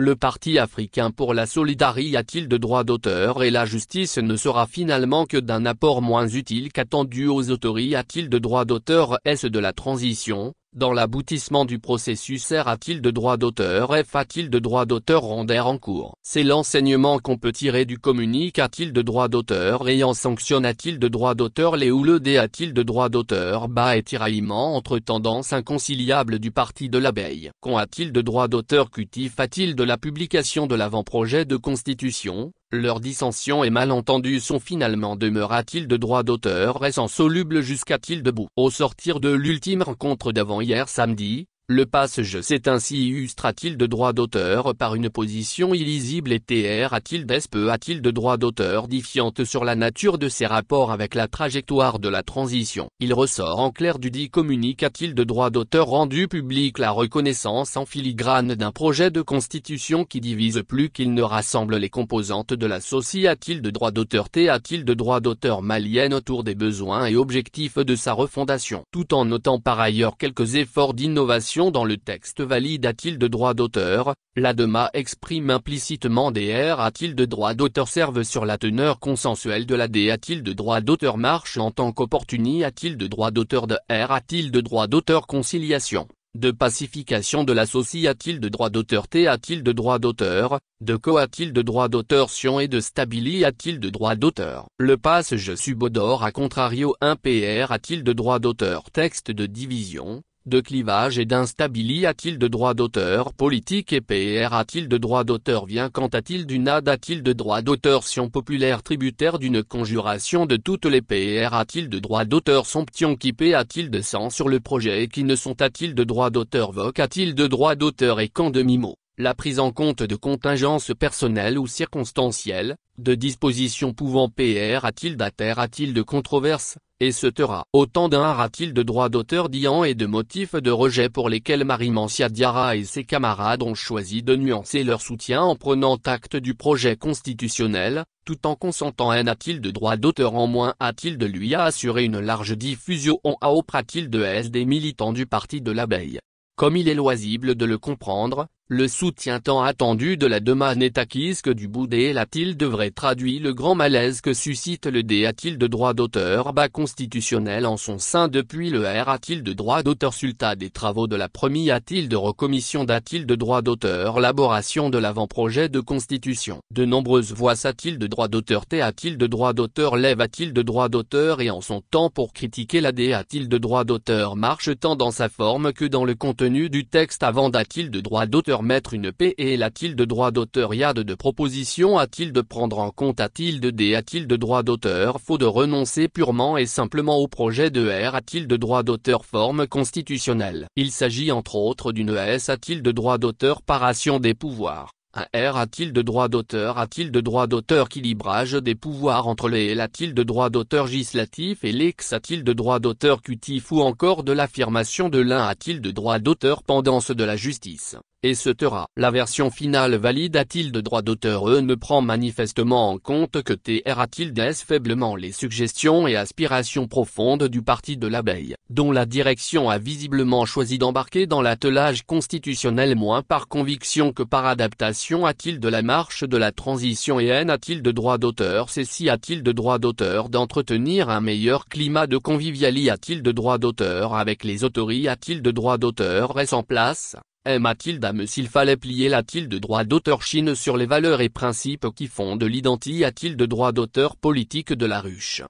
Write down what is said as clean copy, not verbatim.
Le Parti africain pour la solidarité a-t-il de droit d'auteur et la justice ne sera finalement que d'un apport moins utile qu'attendu aux autorités a-t-il de droit d'auteur est-ce de la transition, dans l'aboutissement du processus R a-t-il de droit d'auteur F a-t-il de droit d'auteur Ronder en cours. C'est l'enseignement qu'on peut tirer du communiqué a-t-il de droit d'auteur et en sanctionne a-t-il de droit d'auteur les ou le D a-t-il de droit d'auteur bas et tiraillement entre tendances inconciliables du parti de l'abeille. Qu'on a-t-il de droit d'auteur cutif a-t-il de la publication de l'avant-projet de constitution? Leurs dissensions et malentendus sont finalement demeura-t-il de droit d'auteur restant soluble jusqu'à-t-il debout. Au sortir de l'ultime rencontre d'avant-hier samedi, le passage s'est ainsi illustre-t-il de droit d'auteur par une position illisible et TR a-t-il d'esp a-t-il de droit d'auteur défiante sur la nature de ses rapports avec la trajectoire de la transition. Il ressort en clair du dit communiqué a-t-il de droit d'auteur rendu public la reconnaissance en filigrane d'un projet de constitution qui divise plus qu'il ne rassemble les composantes de la société a-t-il de droit d'auteur T a-t-il de droit d'auteur malienne autour des besoins et objectifs de sa refondation. Tout en notant par ailleurs quelques efforts d'innovation dans le texte valide a-t-il de droit d'auteur, l'ADEMA exprime implicitement des R a-t-il de droit d'auteur serve sur la teneur consensuelle de la D a-t-il de droit d'auteur marche en tant qu'opportunité a-t-il de droit d'auteur de R a-t-il de droit d'auteur conciliation, de pacification de la société a-t-il de droit d'auteur T a-t-il de droit d'auteur, de co a-t-il de droit d'auteur Sion et de stabili a-t-il de droit d'auteur. Le passage subodore à contrario 1 PR a-t-il de droit d'auteur texte de division, de clivage et d'instabilité a-t-il de droit d'auteur politique et PR a-t-il de droit d'auteur vient quant a-t-il du NAD a-t-il de droit d'auteur sion populaire tributaire d'une conjuration de toutes les PR a-t-il de droit d'auteur somption qui paie a-t-il de sang sur le projet et qui ne sont a-t-il de droit d'auteur voc a-t-il de droit d'auteur et quand demi-mot. La prise en compte de contingences personnelles ou circonstancielles, de dispositions pouvant PR a-t-il d'atère a-t-il de controverse, et se tera. Autant d'un a-t-il de droit d'auteur diant et de motifs de rejet pour lesquels Marie Mancia Diarra et ses camarades ont choisi de nuancer leur soutien en prenant acte du projet constitutionnel, tout en consentant un a-t-il de droit d'auteur en moins a-t-il de lui à assurer une large diffusion en auprès a-t-il de S des militants du parti de l'abeille. Comme il est loisible de le comprendre, le soutien tant attendu de la DEMA n'est acquis que du bout des l'a-t-il devrait traduire le grand malaise que suscite le D a-t-il de droit d'auteur bas constitutionnel en son sein depuis le R a-t-il de droit d'auteur sulta des travaux de la première a-t-il de recommission d'a-t-il de droit d'auteur élaboration de l'avant-projet de constitution. De nombreuses voix a-t-il de droit d'auteur T a-t-il de droit d'auteur lève a-t-il de droit d'auteur et en son temps pour critiquer la D a-t-il de droit d'auteur marche tant dans sa forme que dans le contenu du texte avant d'a-t-il de droit d'auteur mettre une P et l'a-t-il de droit d'auteur y a de propositions a-t-il de prendre en compte a-t-il de D a-t-il de droit d'auteur faut de renoncer purement et simplement au projet de R a-t-il de droit d'auteur forme constitutionnelle. Il s'agit entre autres d'une S a-t-il de droit d'auteur paration des pouvoirs. Un R a-t-il de droit d'auteur a-t-il de droit d'auteur équilibrage des pouvoirs entre les L a-t-il de droit d'auteur législatif et l'X a-t-il de droit d'auteur cutif ou encore de l'affirmation de l'un a-t-il de droit d'auteur pendance de la justice, et se tera. La version finale valide a-t-il de droit d'auteur ne prend manifestement en compte que TR a-t-il d'S faiblement les suggestions et aspirations profondes du parti de l'abeille, dont la direction a visiblement choisi d'embarquer dans l'attelage constitutionnel moins par conviction que par adaptation a-t-il de la marche de la transition et N a-t-il de droit d'auteur si a-t-il de droit d'auteur d'entretenir un meilleur climat de convivialité a-t-il de droit d'auteur avec les autorités a-t-il de droit d'auteur reste en place. M a-t-il d'âme s'il fallait plier l'a-t-il de droit d'auteur Chine sur les valeurs et principes qui fondent l'identité a-t-il de droit d'auteur politique de la ruche.